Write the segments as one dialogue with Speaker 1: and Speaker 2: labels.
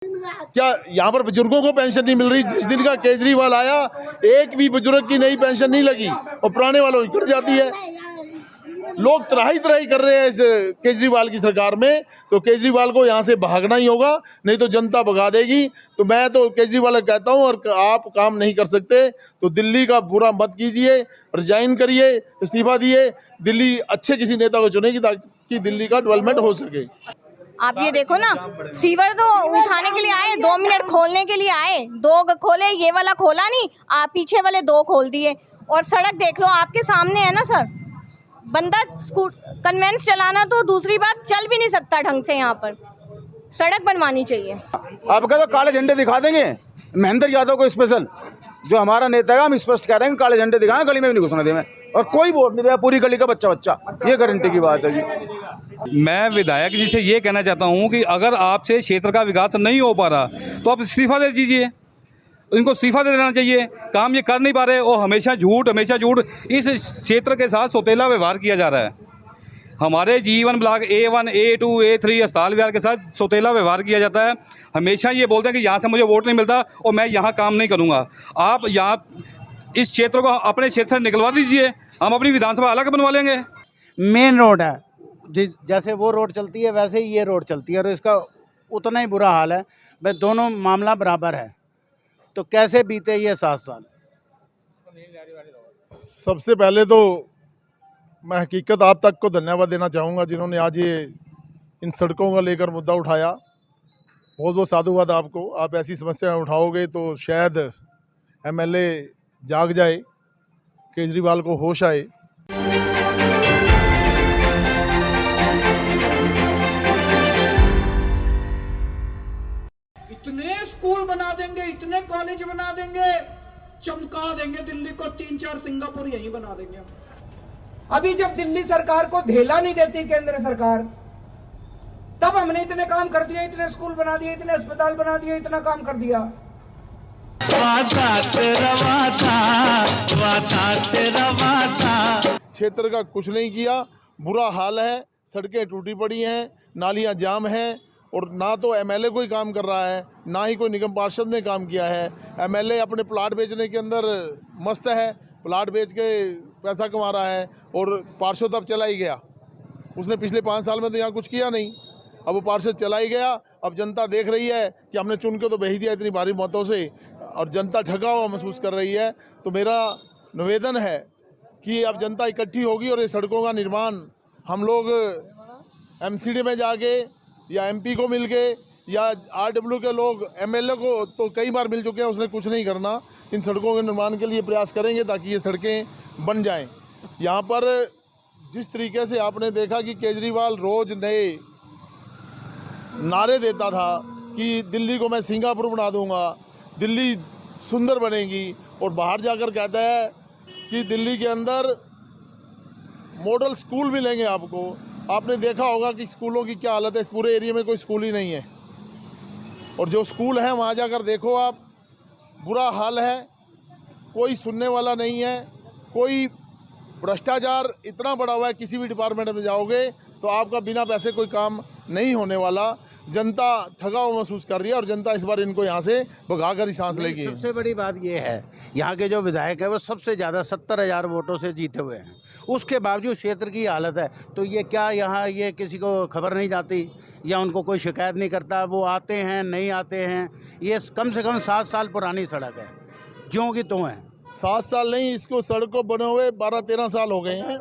Speaker 1: क्या यहाँ पर बुजुर्गों को पेंशन नहीं मिल रही? जिस दिन का केजरीवाल आया एक भी बुजुर्ग की नई पेंशन नहीं लगी और पुराने वालों की कट जाती है। लोग त्राही त्राही कर रहे हैं इस केजरीवाल की सरकार में, तो केजरीवाल को यहाँ से भागना ही होगा, नहीं तो जनता भगा देगी। तो मैं तो केजरीवाल कहता हूँ, और आप काम नहीं कर सकते तो दिल्ली का बुरा मत कीजिए, रिजाइन करिए, इस्तीफा दिए, दिल्ली अच्छे किसी नेता को चुनेगी ताकि दिल्ली का डेवलपमेंट हो सके।
Speaker 2: आप ये देखो ना, सीवर तो उठाने के लिए आए, 2 मिनट खोलने के लिए आए, 2 खोले, ये वाला खोला नहीं, आप पीछे वाले 2 खोल दिए। और सड़क देख लो, आपके सामने है ना सर, बंदा कन्वेंस चलाना तो दूसरी बात, चल भी नहीं सकता ढंग से। यहाँ पर सड़क बनवानी चाहिए।
Speaker 3: आपका तो काले झंडे दिखा देंगे महेंद्र यादव को स्पेशल, जो हमारा नेता है, हम स्पष्ट कह रहे हैं काले झंडे दिखाएं, गली में भी नहीं घुसने देंगे और कोई वोट नहीं देगा, पूरी गली का बच्चा बच्चा, ये गारंटी की बात है जी।
Speaker 4: मैं विधायक जी से ये कहना चाहता हूँ कि अगर आपसे क्षेत्र का विकास नहीं हो पा रहा तो आप इस्तीफा दे दीजिए, इनको इस्तीफा दे देना चाहिए। काम ये कर नहीं पा रहे और हमेशा झूठ इस क्षेत्र के साथ सौतेला व्यवहार किया जा रहा है। हमारे G1 block A1, A2, A3 अस्पताल विभाग के साथ सौतेला व्यवहार किया जाता है। हमेशा ये बोलते हैं कि यहाँ से मुझे वोट नहीं मिलता और मैं यहाँ काम नहीं करूँगा। आप यहाँ इस क्षेत्र को अपने क्षेत्र से निकलवा दीजिए, हम अपनी विधानसभा अलग बनवा लेंगे।
Speaker 5: मेन रोड है, जैसे वो रोड चलती है वैसे ही ये रोड चलती है और इसका उतना ही बुरा हाल है। भाई दोनों मामला बराबर है, तो कैसे बीते ये 7 साल?
Speaker 1: सबसे पहले तो मैं हकीकत आप तक को धन्यवाद देना चाहूँगा जिन्होंने आज ये इन सड़कों का लेकर मुद्दा उठाया। बहुत बहुत साधुवाद आपको। आप ऐसी समस्या उठाओगे तो शायद MLA जाग जाए, केजरीवाल को होश आए।
Speaker 6: इतने स्कूल बना देंगे, इतने कॉलेज बना देंगे, चमका देंगे दिल्ली को, 3-4 सिंगापुर यहीं बना देंगे। अभी जब दिल्ली सरकार को धेला नहीं देती केंद्र सरकार, तब हमने इतने काम कर दिए, इतने स्कूल बना दिए, इतने अस्पताल बना दिए, इतना काम कर दिया।
Speaker 1: क्षेत्र का कुछ नहीं किया, बुरा हाल है, सड़कें टूटी पड़ी हैं, नालियां जाम हैं, और ना तो MLA कोई काम कर रहा है, ना ही कोई निगम पार्षद ने काम किया है। MLA अपने प्लाट बेचने के अंदर मस्त है, प्लाट बेच के पैसा कमा रहा है, और पार्षद अब चला ही गया। उसने पिछले 5 साल में तो यहाँ कुछ किया नहीं, अब वो पार्षद चला ही गया। अब जनता देख रही है कि हमने चुन के तो भेज दिया इतनी भारी मतों से, और जनता ठगा हुआ महसूस कर रही है। तो मेरा निवेदन है कि अब जनता इकट्ठी होगी और ये सड़कों का निर्माण हम लोग MCD में जाके या MP को मिल के या RW के लोग MLA को तो कई बार मिल चुके हैं, उसने कुछ नहीं करना। इन सड़कों के निर्माण के लिए प्रयास करेंगे ताकि ये सड़कें बन जाएं। यहाँ पर जिस तरीके से आपने देखा कि केजरीवाल रोज़ नए नारे देता था कि दिल्ली को मैं सिंगापुर बना दूंगा, दिल्ली सुंदर बनेगी, और बाहर जाकर कहता है कि दिल्ली के अंदर मॉडल स्कूल मिलेंगे आपको। आपने देखा होगा कि स्कूलों की क्या हालत है, इस पूरे एरिया में कोई स्कूल ही नहीं है, और जो स्कूल है वहाँ जाकर देखो आप, बुरा हाल है, कोई सुनने वाला नहीं है। कोई भ्रष्टाचार इतना बढ़ा हुआ है, किसी भी डिपार्टमेंट में जाओगे तो आपका बिना पैसे कोई काम नहीं होने वाला। जनता ठगा हुआ महसूस कर रही है और जनता इस बार इनको यहाँ से भगा कर ही सांस लेगी।
Speaker 5: सबसे बड़ी बात ये है, यहाँ के जो विधायक है वो सबसे ज़्यादा 70,000 वोटों से जीते हुए हैं, उसके बावजूद क्षेत्र की हालत है। तो ये क्या यहाँ ये किसी को खबर नहीं जाती या उनको कोई शिकायत नहीं करता? वो आते हैं नहीं आते हैं। ये कम से कम 7 साल पुरानी सड़क है, ज्यों की त्यों है।
Speaker 1: 7 साल नहीं, इसको सड़क को बने हुए 12-13 साल हो गए हैं।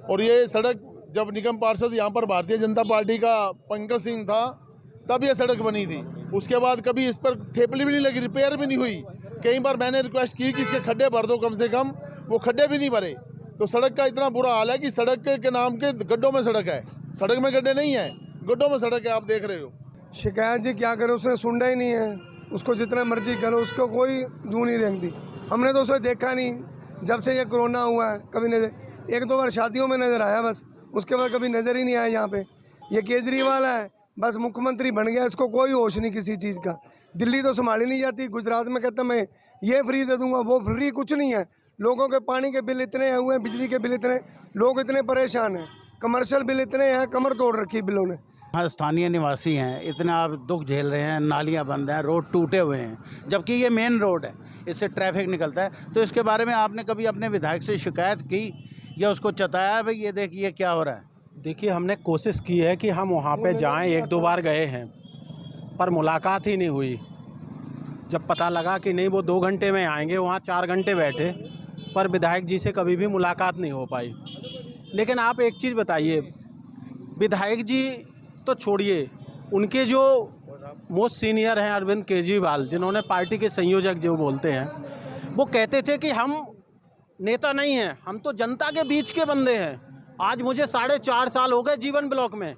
Speaker 1: और ये सड़क जब निगम पार्षद यहाँ पर भारतीय जनता पार्टी का पंकज सिंह था तब ये सड़क बनी थी। उसके बाद कभी इस पर थेपली भी नहीं लगी, रिपेयर भी नहीं हुई। कई बार मैंने रिक्वेस्ट की कि इसके खड्डे भर दो कम से कम, वो खड्डे भी नहीं भरे। तो सड़क का इतना बुरा हाल है कि सड़क के नाम के गड्ढों में सड़क है, सड़क में गड्ढे नहीं है, गड्ढों में सड़क है, आप देख रहे हो।
Speaker 7: शिकायत जी क्या करे, उसने सुनना ही नहीं है। उसको जितना मर्जी करो, उसको कोई जू नहीं रेंगती। हमने तो उसे देखा नहीं, जब से ये कोरोना हुआ है कभी नजर, 1-2 बार शादियों में नज़र आया बस, उसके बाद कभी नज़र ही नहीं आया यहाँ पे। ये केजरीवाल है, बस मुख्यमंत्री बन गया, इसको कोई होश नहीं किसी चीज़ का। दिल्ली तो संभाली नहीं जाती, गुजरात में कहता मैं ये फ्री दे दूंगा, वो फ्री कुछ नहीं है। लोगों के पानी के बिल इतने हुए हैं, बिजली के बिल इतने, लोग इतने परेशान हैं, कमर्शियल बिल इतने हैं, कमर तोड़ रखी बिलों ने।
Speaker 5: हाँ, स्थानीय निवासी हैं, इतना आप दुख झेल रहे हैं, नालियाँ बंद हैं, रोड टूटे हुए हैं, जबकि ये मेन रोड है, इससे ट्रैफिक निकलता है। तो इसके बारे में आपने कभी अपने विधायक से शिकायत की या उसको चताया भाई ये देखिए क्या हो रहा है?
Speaker 8: देखिए, हमने कोशिश की है कि हम वहाँ पे जाएं, 1-2 बार गए हैं, पर मुलाकात ही नहीं हुई। जब पता लगा कि नहीं वो 2 घंटे में आएंगे, वहाँ 4 घंटे बैठे, पर विधायक जी से कभी भी मुलाकात नहीं हो पाई। लेकिन आप एक चीज़ बताइए, विधायक जी तो छोड़िए, उनके जो मोस्ट सीनियर हैं अरविंद केजरीवाल, जिन्होंने पार्टी के संयोजक जो बोलते हैं, वो कहते थे कि हम नेता नहीं हैं, हम तो जनता के बीच के बंदे हैं। आज मुझे 4.5 साल हो गए जीवन ब्लॉक में,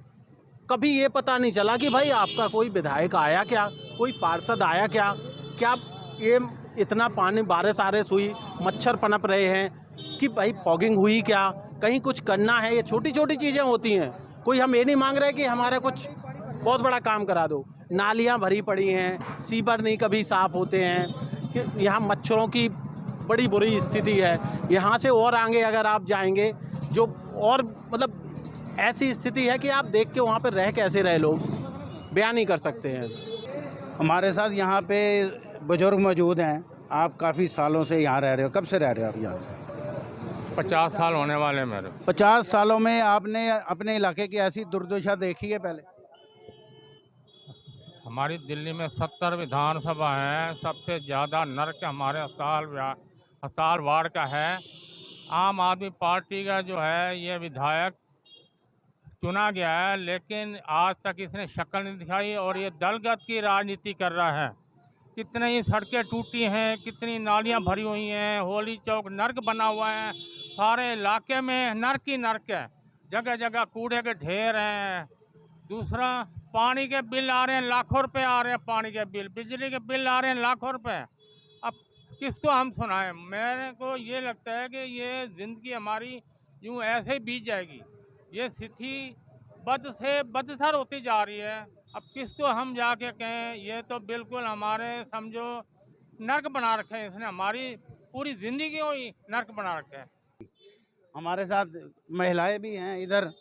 Speaker 8: कभी ये पता नहीं चला कि भाई आपका कोई विधायक आया क्या, कोई पार्षद आया क्या, क्या ये इतना पानी बारिश आरिश हुई, मच्छर पनप रहे हैं कि भाई फॉगिंग हुई क्या, कहीं कुछ करना है, ये छोटी छोटी चीज़ें होती हैं। कोई हम ये नहीं मांग रहे कि हमारा कुछ बहुत बड़ा काम करा दो। नालियाँ भरी पड़ी हैं, सीवर नहीं कभी साफ़ होते हैं, यहाँ मच्छरों की बड़ी बुरी स्थिति है। यहाँ से और आगे अगर आप जाएंगे, जो और मतलब ऐसी स्थिति है कि आप देख के वहाँ पर रह कैसे रहे लोग, बयान नहीं कर सकते हैं।
Speaker 5: हमारे साथ यहाँ पे बुजुर्ग मौजूद हैं, आप काफ़ी सालों से यहाँ रह रहे हो, कब से रह रहे हो आप यहाँ से?
Speaker 9: 50 साल होने वाले मेरे।
Speaker 5: 50 सालों में आपने अपने इलाके की ऐसी दुर्दशा देखी है पहले?
Speaker 9: हमारी दिल्ली में 70 विधानसभा हैं, सबसे ज़्यादा नर्क हमारे अस्पताल वार्ड का है। आम आदमी पार्टी का जो है ये विधायक चुना गया है, लेकिन आज तक इसने शक्ल नहीं दिखाई और ये दलगत की राजनीति कर रहा है। कितनी ही सड़कें टूटी हैं, कितनी नालियां भरी हुई हैं, होली चौक नर्क बना हुआ है, सारे इलाके में नर्क ही नर्क है, जगह जगह कूड़े के ढेर हैं। दूसरा, पानी के बिल आ रहे हैं, लाखों रुपए आ रहे हैं पानी के बिल, बिजली के बिल आ रहे हैं लाखों रुपए। अब किसको हम सुनाएं? मेरे को ये लगता है कि ये ज़िंदगी हमारी यूँ ऐसे ही बीत जाएगी। ये स्थिति बद से बदतर होती जा रही है। अब किसको हम जाके कहें? ये तो बिल्कुल हमारे समझो नर्क बना रखे हैं इसने, हमारी पूरी ज़िंदगी को ही नर्क बना रखे है।
Speaker 5: हमारे साथ महिलाएं भी हैं, इधर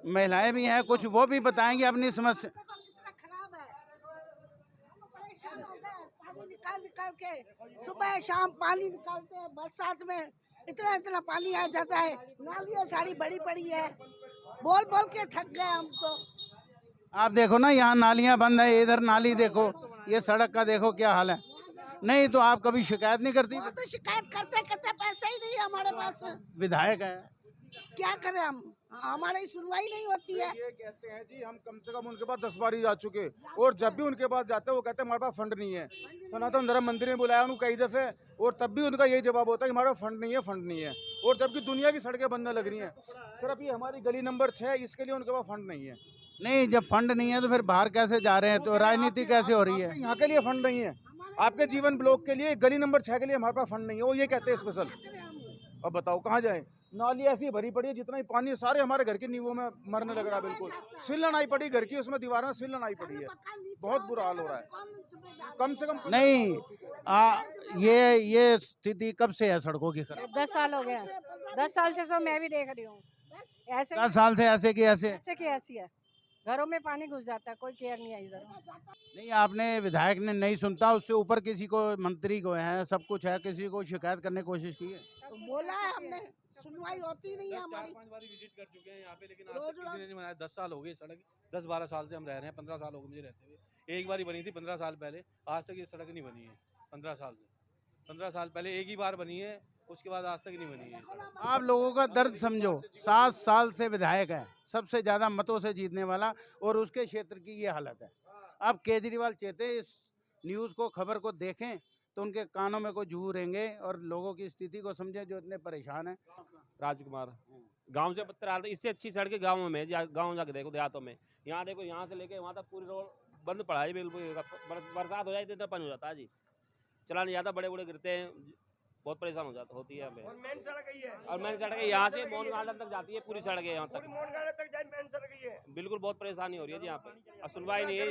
Speaker 5: महिलाएं भी हैं, कुछ वो भी बताएंगे अपनी समस्या।
Speaker 10: खराब है, परेशान हो गए, पानी निकाल के सुबह शाम पानी निकालते हैं, बरसात में इतना पानी आ जाता है, नालियाँ सारी बड़ी पड़ी है, बोल बोल के थक गए हम तो।
Speaker 5: आप देखो ना, यहाँ नालियाँ बंद है, इधर नाली देखो, ये सड़क का देखो क्या हाल है। नहीं तो आप कभी शिकायत नहीं करती?
Speaker 10: वो तो शिकायत करते पैसा ही नहीं है हमारे पास।
Speaker 5: विधायक है,
Speaker 10: क्या करें हम, हमारी सुनवाई नहीं होती है।
Speaker 3: ये कहते हैं जी हम कम से कम उनके पास 10 बार ही जा चुके, और जब भी उनके पास जाते हैं वो कहते हैं हमारे पास फंड नहीं है। सनातन धर्म मंदिर में बुलाया उनको कई दफ़े, और तब भी उनका यही जवाब होता है कि हमारे पास फंड नहीं है, फंड नहीं है। और जबकि दुनिया की सड़कें बनने लग रही हैं, सिर्फ ये हमारी गली नंबर 6 इसके लिए उनके पास फंड नहीं है।
Speaker 5: नहीं जब फंड नहीं है तो फिर बाहर कैसे जा रहे हैं? तो राजनीति कैसे हो रही है?
Speaker 3: यहाँ के लिए फंड नहीं है, आपके जीवन ब्लॉक के लिए, गली नंबर 6 के लिए हमारे पास फंड नहीं है, वो ये कहते हैं स्पेशल। अब बताओ कहाँ जाए? नाली ऐसी भरी पड़ी है, जितना ही पानी है सारे हमारे घर की नींवों में मरने लग रहा है। बिल्कुल सिल लनाई पड़ी घर की, उसमें दीवार में सिल लनाई पड़ी है, बहुत बुरा हाल हो रहा है। कम से कम
Speaker 5: नहीं ये स्थिति कब से है सड़कों की खराब?
Speaker 11: 10 साल हो गया, 10 साल से तो मैं भी देख रही हूँ। ऐसे
Speaker 5: 10 साल से ऐसे की
Speaker 11: ऐसी है, घरों में पानी घुस जाता है, कोई केयर नहीं है इधर।
Speaker 5: नहीं आपने विधायक ने नहीं सुनता, उससे ऊपर किसी को, मंत्री को है, सब कुछ है, किसी को शिकायत करने की कोशिश की है?
Speaker 10: तो बोला है हमने, सुनवाई होती नहीं है हमारी।
Speaker 12: 4-5 बार विजिट कर चुके हैं यहाँ पे, लेकिन आज तक किसी ने नहीं बनाया। 10 साल हो गए सड़क, 10-12 साल से हम रह रहे हैं, 15 साल हो गए मुझे रहते हुए। एक बार ही बनी थी 15 साल पहले, आज तक ये सड़क नहीं बनी है 15 साल से। 15 साल पहले एक ही बार बनी है, उसके बाद आज तक नहीं बनी है सड़क।
Speaker 5: आप लोगों का दर्द समझो, 7 साल से विधायक है, सबसे ज़्यादा मतों से जीतने वाला, और उसके क्षेत्र की ये हालत है। अब केजरीवाल चाहते इस न्यूज़ को, खबर को देखें तो उनके कानों में कोई जू रहेंगे और लोगों की स्थिति को समझें जो इतने परेशान हैं।
Speaker 12: राजकुमार गांव से पत्थर आता, इससे अच्छी सड़कें गाँव में, गाँव जाके देखो, देहातों में। यहाँ देखो, यहाँ से लेके वहाँ तक पूरी रोड बंद पड़ा है बिल्कुल। बरसात हो जाए तो इतना पानी हो जाता है जी, चला नहीं जाता, बड़े बड़े गिरते हैं, बहुत परेशान होती है हमें। और मेन सड़क है यहाँ से मोन गार्डन तक जाती है, पूरी सड़क है यहाँ तक, मोन गार्डन तक जाए मेन सड़क है। बिल्कुल बहुत परेशानी हो रही है जी यहाँ पे, और सुनवाई नहीं है,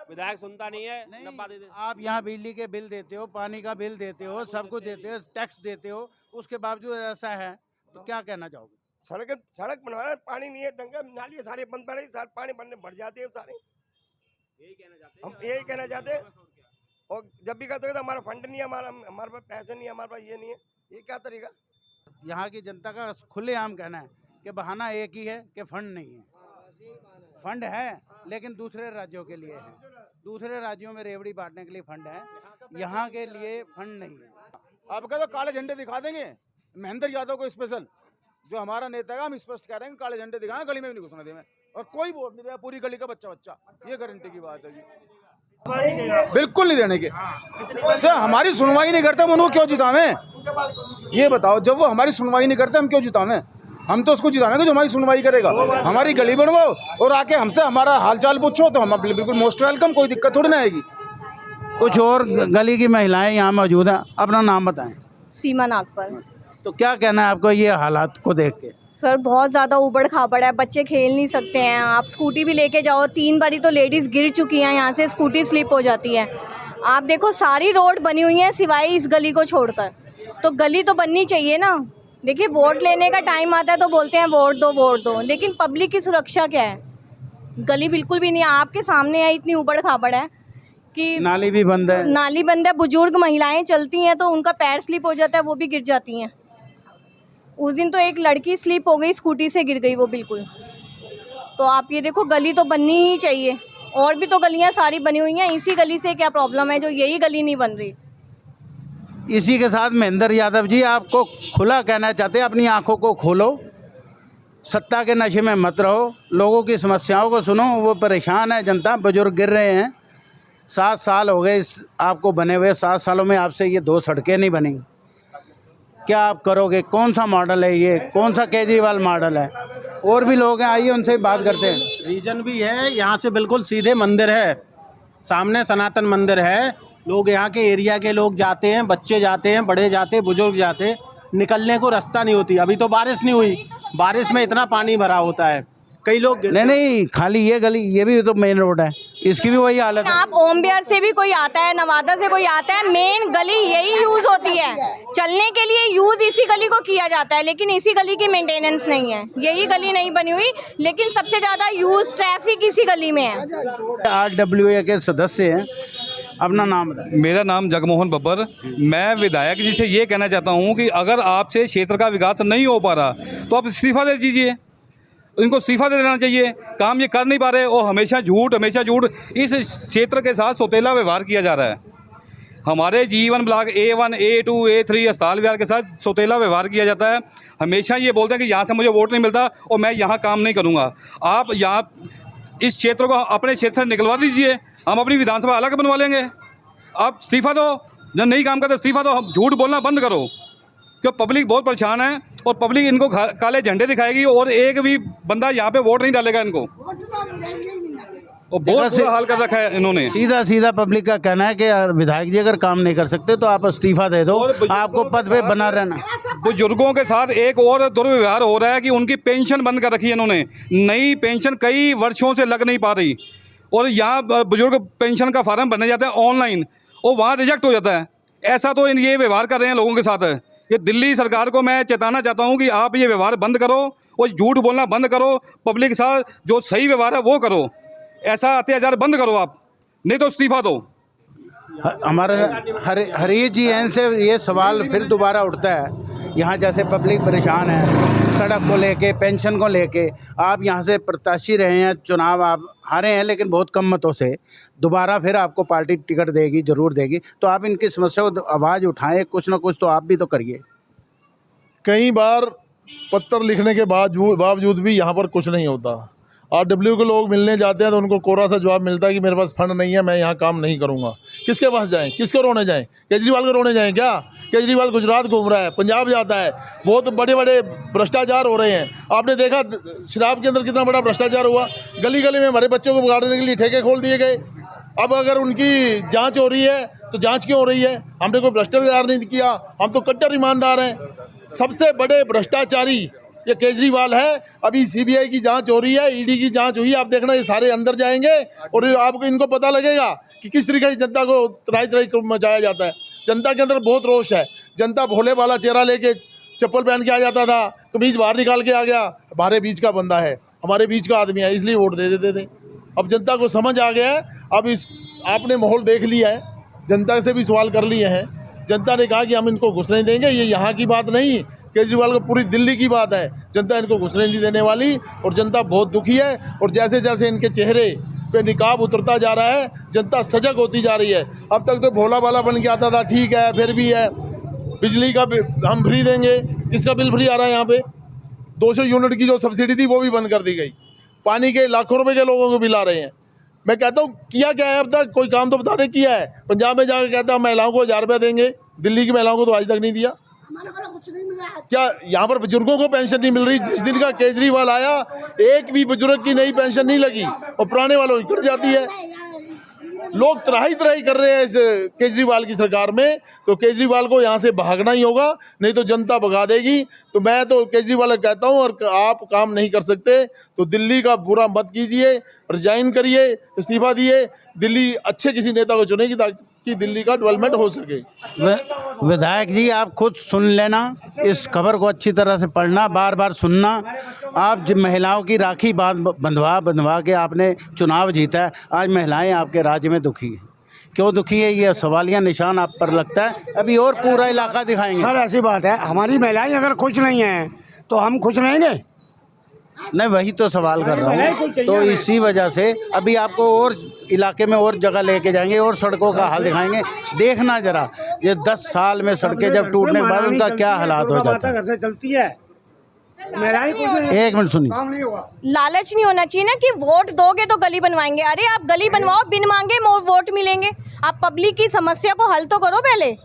Speaker 12: विधायक सुनता नहीं है।
Speaker 5: नहीं, आप यहाँ बिजली के बिल देते हो, पानी का बिल देते हो, सब कुछ देते हो, टैक्स देते हो, उसके बावजूद ऐसा है तो क्या कहना चाहोगे?
Speaker 7: सड़क बना रहे, पानी नहीं है, डंगा नाली सारे बंद पड़े, सारे पानी बनने बढ़ जाते हैं सारे। हम यही कहना चाहते हैं। और जब भी कहते हो तो हमारा फंड नहीं है, हमारे पास पैसे नहीं है, हमारे पास ये नहीं है, ये क्या तरीका।
Speaker 5: यहाँ की जनता का खुलेआम कहना है कि बहाना एक ही है कि फंड नहीं है। फंड है लेकिन दूसरे राज्यों के लिए है, दूसरे राज्यों में रेवड़ी बांटने के लिए फंड है, यहाँ के लिए फंड नहीं है।
Speaker 3: आपका तो काले झंडे दिखा देंगे महेंद्र यादव को स्पेशल, जो हमारा नेता है, हम स्पष्ट कह रहे हैं काले झंडे दिखाएं, गली में भी नहीं घुसने देंगे और कोई वोट नहीं देगा, पूरी गली का बच्चा बच्चा, ये गारंटी की बात है जी। बिल्कुल नहीं देने के। जो हमारी सुनवाई नहीं करते हम उनको क्यों जितावें, ये बताओ। जब वो हमारी सुनवाई नहीं करते हम क्यों जितावें। हम तो उसको जितावेंगे जो हमारी सुनवाई करेगा। हमारी गली बनवाओ और आके हमसे हमारा हालचाल पूछो तो हम बिल्कुल मोस्ट वेलकम, कोई दिक्कत थोड़ी ना आएगी।
Speaker 5: कुछ और गली की महिलाएं यहाँ मौजूद हैं, अपना नाम बताएं।
Speaker 2: सीमा नागपाल।
Speaker 5: तो क्या कहना है आपको ये हालात को देख के।
Speaker 2: सर बहुत ज़्यादा उबड़ खाबड़ है, बच्चे खेल नहीं सकते हैं। आप स्कूटी भी लेके जाओ, 3 बारी तो लेडीज़ गिर चुकी हैं, यहाँ से स्कूटी स्लिप हो जाती है। आप देखो सारी रोड बनी हुई है सिवाय इस गली को छोड़कर, तो गली तो बननी चाहिए ना। देखिए वोट लेने का टाइम आता है तो बोलते हैं वोट दो, लेकिन पब्लिक की सुरक्षा क्या है। गली बिल्कुल भी नहीं है, आपके सामने है, इतनी उबड़ खाबड़ है कि
Speaker 5: नाली भी बंद है।
Speaker 2: नाली बंद है, बुजुर्ग महिलाएं चलती हैं तो उनका पैर स्लिप हो जाता है, वो भी गिर जाती हैं। उस दिन तो एक लड़की स्लिप हो गई, स्कूटी से गिर गई वो बिल्कुल। तो आप ये देखो गली तो बननी ही चाहिए, और भी तो गलियां सारी बनी हुई हैं, इसी गली से क्या प्रॉब्लम है जो यही गली नहीं बन रही।
Speaker 5: इसी के साथ महेंद्र यादव जी आपको खुला कहना चाहते हैं, अपनी आंखों को खोलो, सत्ता के नशे में मत रहो, लोगों की समस्याओं को सुनो। वो परेशान है जनता, बुजुर्ग गिर रहे हैं। 7 साल हो गए इस आपको बने हुए, 7 सालों में आपसे ये 2 सड़कें नहीं बनी। क्या आप करोगे, कौन सा मॉडल है ये, कौन सा केजरीवाल मॉडल है। और भी लोग हैं, आइए उनसे बात करते हैं।
Speaker 8: रीजन भी है, यहाँ से बिल्कुल सीधे मंदिर है, सामने सनातन मंदिर है। लोग यहाँ के एरिया के लोग जाते हैं, बच्चे जाते हैं, बड़े जाते हैं, बुजुर्ग जाते हैं, निकलने को रास्ता नहीं होती। अभी तो बारिश नहीं हुई, बारिश में इतना पानी भरा होता है, कई लोग
Speaker 5: नहीं खाली ये गली, ये भी तो मेन रोड है, इसकी भी वही हालत है।
Speaker 2: आप ओम बिहार से भी कोई आता है, नवादा से कोई आता है, मेन गली यही यूज होती है, चलने के लिए यूज इसी गली को किया जाता है, लेकिन इसी गली की मेंटेनेंस नहीं है, यही गली नहीं बनी हुई, लेकिन सबसे ज्यादा यूज ट्रैफिक इसी गली में है।
Speaker 5: RWA के सदस्य हैं, अपना नाम बताएं।
Speaker 4: मेरा नाम जगमोहन बब्बर। मैं विधायक जी से ये कहना चाहता हूँ कि अगर आपसे क्षेत्र का विकास नहीं हो पा रहा तो आप इस्तीफा दे दीजिए, इनको इस्तीफा दे देना चाहिए। काम ये कर नहीं पा रहे और हमेशा झूठ इस क्षेत्र के साथ सौतेला व्यवहार किया जा रहा है। हमारे G1 block A1 A2 A3 अस्पताल विहार के साथ सौतेला व्यवहार किया जाता है। हमेशा ये बोलते हैं कि यहाँ से मुझे वोट नहीं मिलता और मैं यहाँ काम नहीं करूँगा। आप यहाँ इस क्षेत्र को अपने क्षेत्र से निकलवा दीजिए, हम अपनी विधानसभा अलग बनवा लेंगे। आप इस्तीफा दो, जब नहीं काम करते इस्तीफा दो, हम झूठ बोलना बंद करो, क्योंकि पब्लिक बहुत परेशान है और पब्लिक इनको काले झंडे दिखाएगी और एक भी बंदा यहाँ पे वोट नहीं डालेगा इनको। और बहुत बुरा हाल कर रखा है इन्होंने।
Speaker 5: सीधा पब्लिक का कहना है कि विधायक जी अगर काम नहीं कर सकते तो आप इस्तीफा दे दो, आपको पद पे बना रहना।
Speaker 4: बुजुर्गों के साथ एक और दुर्व्यवहार हो रहा है कि उनकी पेंशन बंद कर रखी है इन्होंने। नई पेंशन कई वर्षों से लग नहीं पा रही और यहाँ बुजुर्ग पेंशन का फार्म भरने जाता है ऑनलाइन और वहाँ रिजेक्ट हो जाता है। ऐसा तो ये व्यवहार कर रहे हैं लोगों के साथ। ये दिल्ली सरकार को मैं चेताना चाहता हूँ कि आप ये व्यवहार बंद करो और झूठ बोलना बंद करो, पब्लिक के साथ जो सही व्यवहार है वो करो, ऐसा अत्याचार बंद करो आप, नहीं तो इस्तीफा दो।
Speaker 5: हमारे हरीश जी हैं से ये सवाल फिर दोबारा उठता है, यहाँ जैसे पब्लिक परेशान है सड़क को लेके, पेंशन को लेके। आप यहाँ से प्रत्याशी रहे हैं, चुनाव आप हारे हैं लेकिन बहुत कम मतों से, दोबारा फिर आपको पार्टी टिकट देगी, ज़रूर देगी, तो आप इनकी समस्या को आवाज़ उठाएं, कुछ ना कुछ तो आप भी तो करिए।
Speaker 1: कई बार पत्र लिखने के बावजूद भी यहाँ पर कुछ नहीं होता। RW के लोग मिलने जाते हैं तो उनको कोरा सा जवाब मिलता है कि मेरे पास फंड नहीं है, मैं यहाँ काम नहीं करूँगा। किसके पास जाएं, किसको रोने जाएं? केजरीवाल को रोने जाएं क्या? केजरीवाल गुजरात घूम रहा है, पंजाब जाता है, बहुत बड़े बड़े भ्रष्टाचार हो रहे हैं। आपने देखा शराब के अंदर कितना बड़ा भ्रष्टाचार हुआ, गली गली में हमारे बच्चों को बिगाड़ने के लिए ठेके खोल दिए गए। अब अगर उनकी जाँच हो रही है तो जाँच क्यों हो रही है? हमने कोई भ्रष्टाचार नहीं किया, हम तो कट्टर ईमानदार हैं। सबसे बड़े भ्रष्टाचारी ये केजरीवाल है। अभी CBI की जांच हो रही है, ED की जांच हुई, आप देखना ये सारे अंदर जाएंगे और आपको इनको पता लगेगा कि किस तरीके से जनता को त्राही त्राही मचाया जाता है। जनता के अंदर बहुत रोष है, जनता भोले वाला चेहरा लेके चप्पल पहन के आ जाता था, कमीज बाहर निकाल के आ गया, हमारे बीच का बंदा है, हमारे बीच का आदमी है, इसलिए वोट दे देते थे। अब जनता को समझ आ गया है, अब इस आपने माहौल देख लिया है, जनता से भी सवाल कर लिए हैं, जनता ने कहा कि हम इनको घुसने नहीं देंगे। ये यहाँ की बात नहीं, केजरीवाल को पूरी दिल्ली की बात है, जनता इनको घुसने नहीं देने वाली। और जनता बहुत दुखी है, और जैसे जैसे इनके चेहरे पे निकाब उतरता जा रहा है, जनता सजग होती जा रही है। अब तक तो भोला भाला बन के आता था, ठीक है, फिर भी है, बिजली का हम फ्री देंगे, किसका बिल फ्री आ रहा है यहाँ पे? 200 यूनिट की जो सब्सिडी थी वो भी बंद कर दी गई। पानी के लाखों रुपए के लोगों को बिल आ रहे हैं। मैं कहता हूँ किया क्या है अब तक? कोई काम तो बता दे किया है। पंजाब में जाकर कहता है महिलाओं को 1000 रुपये देंगे, दिल्ली की महिलाओं को तो आज तक नहीं दिया।
Speaker 10: हमारे को कुछ नहीं मिला।
Speaker 1: क्या यहाँ पर बुजुर्गों को पेंशन नहीं मिल रही? जिस दिन का केजरीवाल आया एक भी बुजुर्ग की नई पेंशन नहीं लगी, और पुराने वालों की कट जाती है। लोग त्राही कर रहे हैं इस केजरीवाल की सरकार में, तो केजरीवाल को यहाँ से भागना ही होगा, नहीं तो जनता भगा देगी। तो मैं तो केजरीवाल कहता हूँ, और आप काम नहीं कर सकते तो दिल्ली का बुरा मत कीजिए, रिजाइन करिए, इस्तीफा दिए, दिल्ली अच्छे किसी नेता को चुनेगी ताकि दिल्ली का डेवलपमेंट हो सके।
Speaker 5: विधायक जी आप खुद सुन लेना, इस खबर को अच्छी तरह से पढ़ना, बार बार सुनना। आप जब महिलाओं की राखी बंधवा के आपने चुनाव जीता है, आज महिलाएं आपके राज्य में दुखी हैं। क्यों दुखी है? ये सवालिया निशान आप पर लगता है। अभी और पूरा इलाका दिखाएंगे।
Speaker 13: सर ऐसी बात है, हमारी महिलाएं अगर खुश नहीं हैं तो हम खुश रहेंगे?
Speaker 5: नहीं, वही तो सवाल कर रहा हूँ। तो इसी वजह से अभी आपको और इलाके में और जगह लेके जाएंगे और सड़कों का हाल दिखाएंगे। देखना जरा, ये 10 साल में सड़कें जब टूटने के बाद उनका क्या हालात हो जाता है।
Speaker 13: चलती है।
Speaker 5: एक मिनट सुनिए,
Speaker 2: लालच नहीं होना चाहिए ना कि वोट दोगे तो गली बनवाएंगे। अरे आप गली बनवाओ, बिन मांगे वोट मिलेंगे। आप पब्लिक की समस्या को हल तो करो पहले।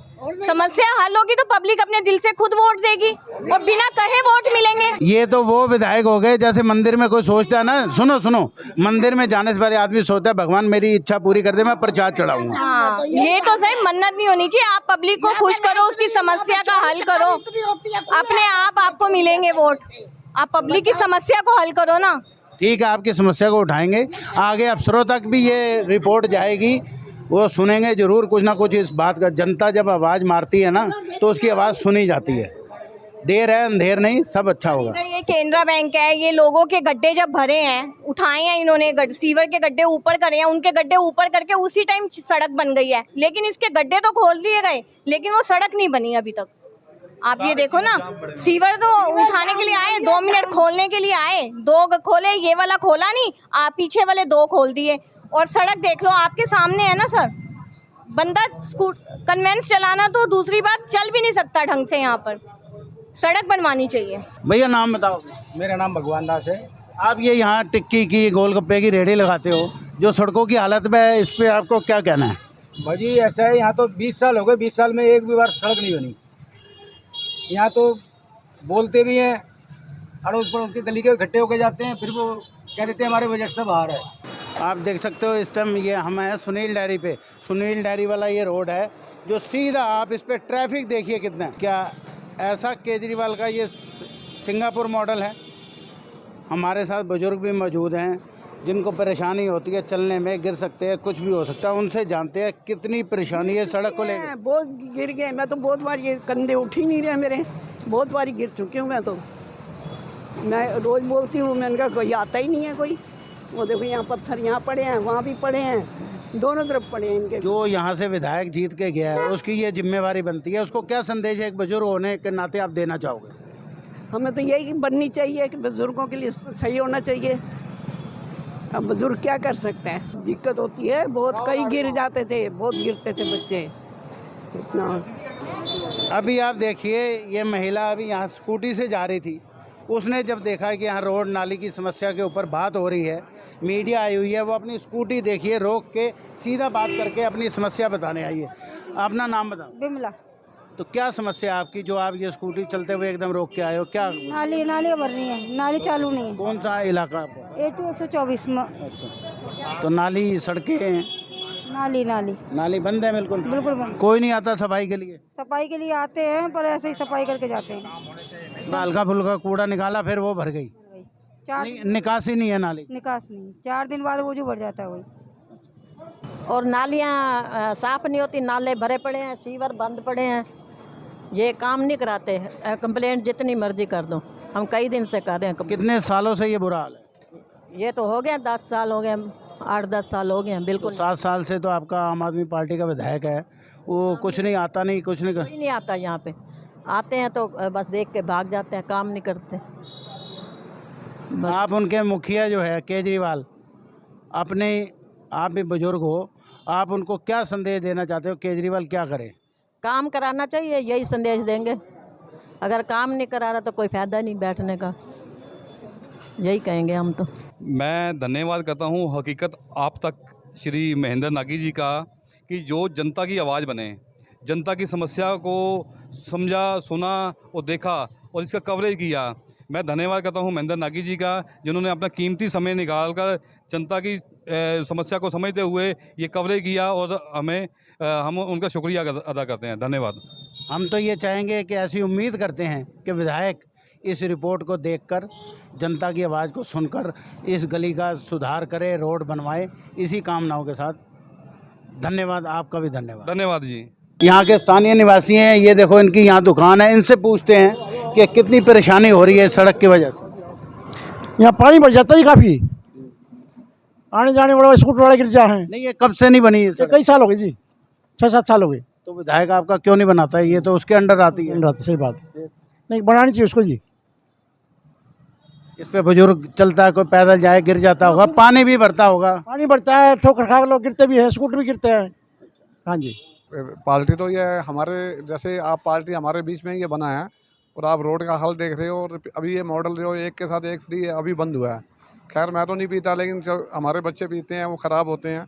Speaker 2: समस्या हल होगी तो पब्लिक अपने दिल से खुद वोट देगी, और बिना कहे वोट मिलेंगे।
Speaker 5: ये तो वो विधायक हो गए जैसे मंदिर में कोई सोचता है ना, सुनो, मंदिर में जाने से पहले आदमी सोचता है भगवान मेरी इच्छा पूरी कर दे, मैं प्रसाद चढ़ाऊंगा।
Speaker 2: हाँ, ये तो सही, मन्नत नहीं होनी चाहिए। आप पब्लिक को खुश करो, उसकी समस्या का हल करो, अपने आप आपको मिलेंगे वोट। आप पब्लिक की समस्या को हल करो ना।
Speaker 5: ठीक है, आपकी समस्या को उठाएंगे, आगे अफसरों तक भी ये रिपोर्ट जाएगी, वो सुनेंगे जरूर कुछ ना कुछ इस बात का। जनता जब आवाज़ मारती है ना तो उसकी आवाज़ सुनी जाती है। देर है अंधेर नहीं, सब अच्छा होगा।
Speaker 2: ये केनरा बैंक है, ये लोगों के गड्ढे जब भरे हैं, उठाए हैं इन्होंने, सीवर के गड्ढे ऊपर करे हैं, उनके गड्ढे ऊपर करके उसी टाइम सड़क बन गई है। लेकिन इसके गड्ढे तो खोल दिए गए, लेकिन वो सड़क नहीं बनी अभी तक। आप ये देखो ना, सीवर तो उठाने के लिए आए, 2 मिनट खोलने के लिए आए, 2 खोले, ये वाला खोला नहीं, पीछे वाले 2 खोल दिए। और सड़क देख लो, आपके सामने है ना सर। बंदा कन्वेंस चलाना तो दूसरी बात, चल भी नहीं सकता ढंग से। यहाँ पर सड़क बनवानी चाहिए।
Speaker 5: भैया नाम बताओ।
Speaker 3: मेरा नाम भगवान दास है।
Speaker 5: आप ये यहाँ टिक्की की गोलगप्पे की रेहड़ी लगाते हो, जो सड़कों की हालत में है, इस पे आपको क्या कहना है?
Speaker 3: भाजी ऐसा है, यहाँ तो 20 साल हो गए, 20 साल में एक भी बार सड़क नहीं बनी। यहाँ तो बोलते भी हैं, अड़ोस पड़ोस के गली के इकट्ठे होकर जाते हैं, फिर वो कह देते हैं हमारे बजट से बाहर है।
Speaker 5: आप देख सकते हो इस टाइम ये हम हैं सुनील डेयरी पे। सुनील डेयरी वाला ये रोड है जो सीधा, आप इस पे ट्रैफिक देखिए कितना। क्या ऐसा केजरीवाल का ये सिंगापुर मॉडल है? हमारे साथ बुजुर्ग भी मौजूद हैं जिनको परेशानी होती है, चलने में गिर सकते हैं, कुछ भी हो सकता है। उनसे जानते हैं कितनी परेशानी है सड़क को लेकर।
Speaker 11: बहुत गिर गए, मैं तो बहुत बार, ये कंधे उठ ही नहीं रहे मेरे, बहुत बार गिर चुकी हूँ मैं तो। मैं रोज़ बोलती हूँ, मैंने कहा कोई आता ही नहीं है कोई। वो देखो यहाँ पत्थर यहाँ पड़े हैं, वहाँ भी पड़े हैं, दोनों तरफ पड़े हैं इनके।
Speaker 5: जो यहाँ से विधायक जीत के गया है उसकी ये जिम्मेवारी बनती है। उसको क्या संदेश है एक बुजुर्ग होने के नाते आप देना चाहोगे?
Speaker 11: हमें तो यही बननी चाहिए कि बुजुर्गों के लिए सही होना चाहिए। अब बुजुर्ग क्या कर सकते हैं? दिक्कत होती है बहुत, कई गिर जाते थे, बहुत गिरते थे बच्चे इतना।
Speaker 5: अभी आप देखिए, ये महिला अभी यहाँ स्कूटी से जा रही थी, उसने जब देखा कि यहाँ रोड नाली की समस्या के ऊपर बात हो रही है, मीडिया आई हुई है, वो अपनी स्कूटी देखिए रोक के सीधा बात करके अपनी समस्या बताने आई है। अपना नाम बताओ।
Speaker 11: बिमला।
Speaker 5: तो क्या समस्या है आपकी जो आप ये स्कूटी चलते हुए एकदम रोक के आए हो? क्या
Speaker 11: नाली भर रही है, नाली चालू नहीं है।
Speaker 5: कौन सा इलाका आपका?
Speaker 11: A2 124 में।
Speaker 5: अच्छा, तो नाली सड़कें नाली बंद है? बिल्कुल
Speaker 11: बंद।
Speaker 5: कोई नहीं आता सफाई के लिए?
Speaker 11: सफाई के लिए आते हैं पर ऐसे ही सफाई करके जाते हैं।
Speaker 5: हल्का फुल्का कूड़ा निकाला फिर वो भर गई, निकासी नहीं है नाली?
Speaker 11: निकास नहीं, 4 दिन बाद वो जो भर जाता है वही।
Speaker 10: और नालियाँ साफ नहीं होती, नाले भरे पड़े हैं, सीवर बंद पड़े हैं,
Speaker 11: ये काम नहीं कराते, कंप्लेंट जितनी मर्जी कर दो, हम कई दिन से कर रहे हैं complaint।
Speaker 5: कितने सालों से ये बुरा हाल है?
Speaker 11: ये तो हो गया 10 साल हो गए, 8-10 साल हो गए हैं, बिल्कुल
Speaker 5: 7 साल से तो आपका आम आदमी पार्टी का विधायक है, वो कुछ नहीं आता, नहीं कुछ नहीं
Speaker 11: कोई नहीं आता यहाँ पे, आते हैं तो बस देख के भाग जाते हैं, काम नहीं करते।
Speaker 5: आप उनके मुखिया जो है केजरीवाल, अपने आप भी बुजुर्ग हो, आप उनको क्या संदेश देना चाहते हो? केजरीवाल क्या करे?
Speaker 11: काम कराना चाहिए, यही संदेश देंगे। अगर काम नहीं करा रहा तो कोई फायदा नहीं बैठने का, यही कहेंगे हम तो।
Speaker 4: मैं धन्यवाद करता हूँ हकीकत आप तक श्री महेंद्र नागी जी का, कि जो जनता की आवाज़ बने, जनता की समस्या को समझा, सुना और देखा और इसका कवरेज किया। मैं धन्यवाद करता हूँ महेंद्र नागी जी का, जिन्होंने अपना कीमती समय निकालकर जनता की समस्या को समझते हुए ये कवरेज किया, और हम उनका शुक्रिया अदा करते हैं। धन्यवाद।
Speaker 5: हम तो ये चाहेंगे कि ऐसी उम्मीद करते हैं कि विधायक इस रिपोर्ट को देखकर, जनता की आवाज़ को सुनकर इस गली का सुधार करे, रोड बनवाए। इसी कामनाओं के साथ धन्यवाद, आपका भी धन्यवाद।
Speaker 4: धन्यवाद जी।
Speaker 5: यहाँ के स्थानीय निवासी हैं, ये देखो इनकी यहाँ दुकान है, इनसे पूछते हैं कि कितनी परेशानी हो रही है सड़क की वजह से।
Speaker 13: यहाँ पानी भर जाता है काफ़ी, आने जाने वाला स्कूटर वाले गिर जा हैं।
Speaker 5: नहीं, ये कब से नहीं बनी है सड़क?
Speaker 13: कई साल हो गए जी, 6-7 साल हो गए।
Speaker 5: तो विधायक आपका क्यों नहीं बनाता है? ये तो उसके अंडर आती है।
Speaker 13: सही बात, नहीं बनानी चाहिए उसको जी।
Speaker 5: इस पे बुजुर्ग चलता है, कोई पैदल जाए गिर जाता होगा, पानी भी भरता होगा।
Speaker 13: पानी बढ़ता है, ठोकर खा लोग गिरते भी हैं, स्कूटर भी गिरते हैं। हाँ जी,
Speaker 14: पार्टी तो ये हमारे जैसे आप पार्टी हमारे बीच में ये बना है, और आप रोड का हाल देख रहे हो, और अभी ये मॉडल जो एक के साथ एक फ्री अभी बंद हुआ है। खैर मैं तो नहीं पीता, लेकिन जो हमारे बच्चे पीते हैं वो ख़राब होते हैं।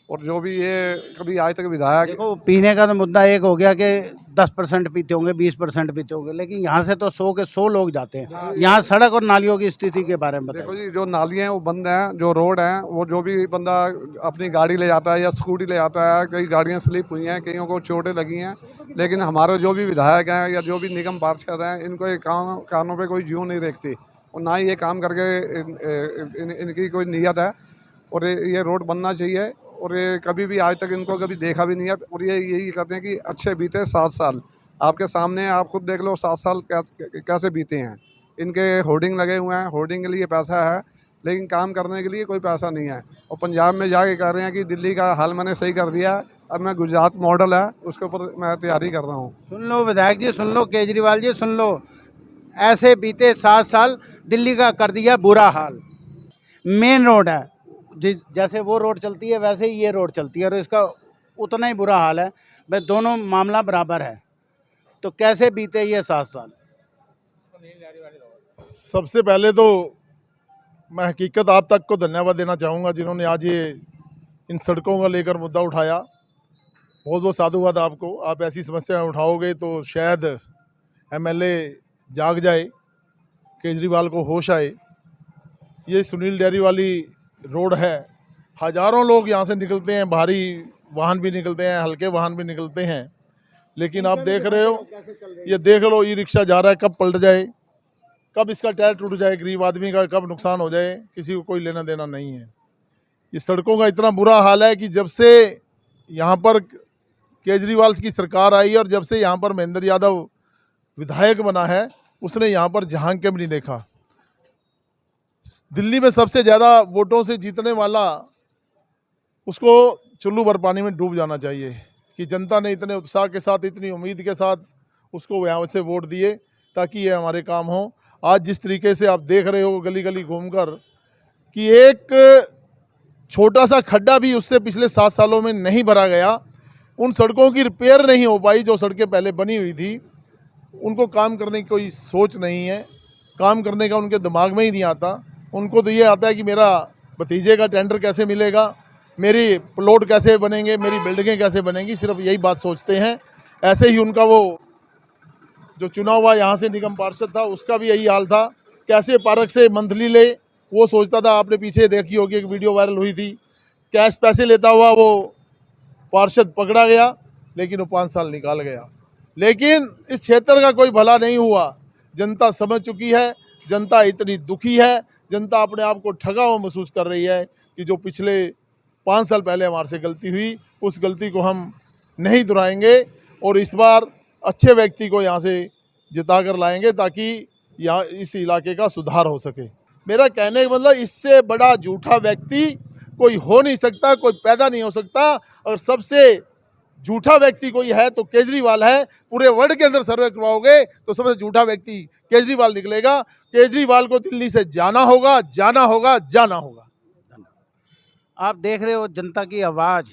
Speaker 14: और जो भी ये कभी आज तक विधायक,
Speaker 5: देखो पीने का तो मुद्दा एक हो गया कि 10% पीते होंगे, 20% पीते होंगे, लेकिन यहाँ से तो 100 के 100 लोग जाते हैं। यहाँ सड़क और नालियों की स्थिति के बारे में बताइए।
Speaker 14: देखो जी, जो नालियाँ हैं वो बंद हैं, जो रोड हैं वो, जो भी बंदा अपनी गाड़ी ले जाता है या स्कूटी ले जाता है, कई गाड़ियाँ स्लिप हुई हैं, कईयों को चोटें लगी हैं, लेकिन हमारे जो भी विधायक हैं या जो भी निगम पार्षद हैं, इनको ये कानों पर कोई जूं नहीं रेखती, और ना ही ये काम करके इनकी कोई नीयत है। और ये रोड बनना चाहिए, और ये कभी भी आज तक इनको कभी देखा भी नहीं है। और ये यही कहते हैं कि अच्छे बीते 7 साल, आपके सामने आप खुद देख लो 7 साल कैसे बीते हैं। इनके होर्डिंग लगे हुए हैं, होर्डिंग के लिए पैसा है, लेकिन काम करने के लिए कोई पैसा नहीं है। और पंजाब में जाके कह रहे हैं कि दिल्ली का हाल मैंने सही कर दिया, अब मैं गुजरात मॉडल है उसके ऊपर मैं तैयारी कर रहा हूँ।
Speaker 5: सुन लो विधायक जी, सुन लो केजरीवाल जी, सुन लो, ऐसे बीते 7 साल दिल्ली का कर दिया बुरा हाल। मेन रोड है, जैसे वो रोड चलती है वैसे ही ये रोड चलती है, और इसका उतना ही बुरा हाल है। भाई दोनों मामला बराबर है, तो कैसे बीते ये 7 साल?
Speaker 1: सबसे पहले तो मैं हकीकत आप तक को धन्यवाद देना चाहूँगा, जिन्होंने आज ये इन सड़कों का लेकर मुद्दा उठाया। बहुत बहुत साधुवाद आपको। आप ऐसी समस्याएं उठाओगे तो शायद एमएलए जाग जाए, केजरीवाल को होश आए। ये सुनील डेयरी वाली रोड है, हज़ारों लोग यहाँ से निकलते हैं, भारी वाहन भी निकलते हैं, हल्के वाहन भी निकलते हैं, लेकिन आप देख रहे हो, ये देख लो, ई रिक्शा जा रहा है, कब पलट जाए, कब इसका टायर टूट जाए, गरीब आदमी का कब नुकसान हो जाए, किसी को कोई लेना देना नहीं है। इस सड़कों का इतना बुरा हाल है कि जब से यहाँ पर केजरीवाल की सरकार आई और जब से यहाँ पर महेंद्र यादव विधायक बना है, उसने यहाँ पर झांक के भी नहीं देखा। दिल्ली में सबसे ज़्यादा वोटों से जीतने वाला, उसको चुल्लू भर पानी में डूब जाना चाहिए कि जनता ने इतने उत्साह के साथ, इतनी उम्मीद के साथ उसको यहाँ से वोट दिए ताकि ये हमारे काम हो। आज जिस तरीके से आप देख रहे हो गली गली घूमकर कि एक छोटा सा खड्डा भी उससे पिछले 7 सालों में नहीं भरा गया, उन सड़कों की रिपेयर नहीं हो पाई जो सड़कें पहले बनी हुई थी। उनको काम करने की कोई सोच नहीं है, काम करने का उनके दिमाग में ही नहीं आता। उनको तो ये आता है कि मेरा भतीजे का टेंडर कैसे मिलेगा, मेरी प्लॉट कैसे बनेंगे, मेरी बिल्डिंगें कैसे बनेंगी, सिर्फ यही बात सोचते हैं। ऐसे ही उनका वो जो चुना हुआ यहाँ से निगम पार्षद था, उसका भी यही हाल था, कैसे पार्क से मंथली ले, वो सोचता था। आपने पीछे देखी होगी, एक वीडियो वायरल हुई थी, कैश पैसे लेता हुआ वो पार्षद पकड़ा गया, लेकिन वो 5 साल निकाल गया। लेकिन इस क्षेत्र का कोई भला नहीं हुआ। जनता समझ चुकी है, जनता इतनी दुखी है, जनता अपने आप को ठगा हुआ महसूस कर रही है कि जो पिछले 5 साल पहले हमारे से गलती हुई, उस गलती को हम नहीं दोहराएंगे। और इस बार अच्छे व्यक्ति को यहाँ से जिता कर लाएंगे ताकि यहाँ इस इलाके का सुधार हो सके। मेरा कहने का मतलब इससे बड़ा झूठा व्यक्ति कोई हो नहीं सकता, कोई पैदा नहीं हो सकता। और सबसे झूठा व्यक्ति कोई है तो केजरीवाल है। पूरे वर्ल्ड के अंदर सर्वे करवाओगे तो सबसे झूठा व्यक्ति केजरीवाल निकलेगा। केजरीवाल को दिल्ली से जाना होगा, जाना होगा, जाना होगा।
Speaker 5: आप देख रहे हो जनता की आवाज़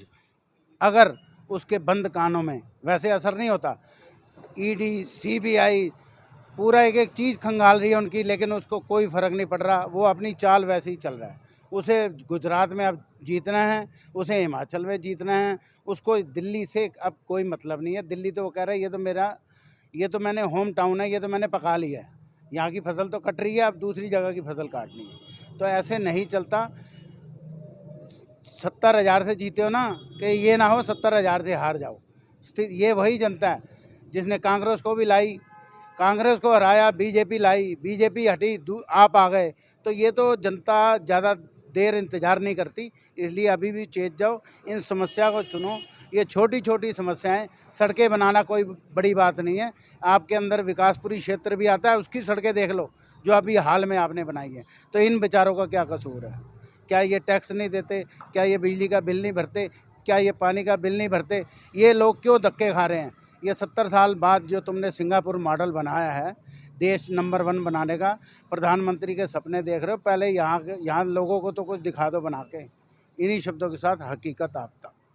Speaker 5: अगर उसके बंद कानों में वैसे असर नहीं होता। ईडी, सीबीआई पूरा एक एक चीज़ खंगाल रही है उनकी, लेकिन उसको कोई फ़र्क नहीं पड़ रहा। वो अपनी चाल वैसे ही चल रहा है। उसे गुजरात में अब जीतना है, उसे हिमाचल में जीतना है, उसको दिल्ली से अब कोई मतलब नहीं है। दिल्ली तो वो कह रहा है ये तो मैंने होम टाउन है, ये तो मैंने पका लिया है, यहाँ की फसल तो कट रही है, अब दूसरी जगह की फसल काटनी है। तो ऐसे नहीं चलता। 70,000 से जीते हो ना, कि ये ना हो 70,000 से हार जाओ। ये वही जनता है जिसने कांग्रेस को भी लाई, कांग्रेस को हराया, बीजेपी लाई, बीजेपी हटी, आप आ गए। तो ये तो जनता ज़्यादा देर इंतज़ार नहीं करती, इसलिए अभी भी चेत जाओ, इन समस्या को सुनो। ये छोटी छोटी समस्याएं, सड़कें बनाना कोई बड़ी बात नहीं है। आपके अंदर विकासपुरी क्षेत्र भी आता है, उसकी सड़कें देख लो जो अभी हाल में आपने बनाई है। तो इन बेचारों का क्या कसूर है? क्या ये टैक्स नहीं देते? क्या ये बिजली का बिल नहीं भरते? क्या ये पानी का बिल नहीं भरते? ये लोग क्यों धक्के खा रहे हैं? ये 70 साल बाद जो तुमने सिंगापुर मॉडल बनाया है देश नंबर 1 बनाने का, प्रधानमंत्री के सपने देख रहे हो। पहले यहाँ लोगों को तो कुछ दिखा दो बना के। इन्हीं शब्दों के साथ हकीकत आप तक।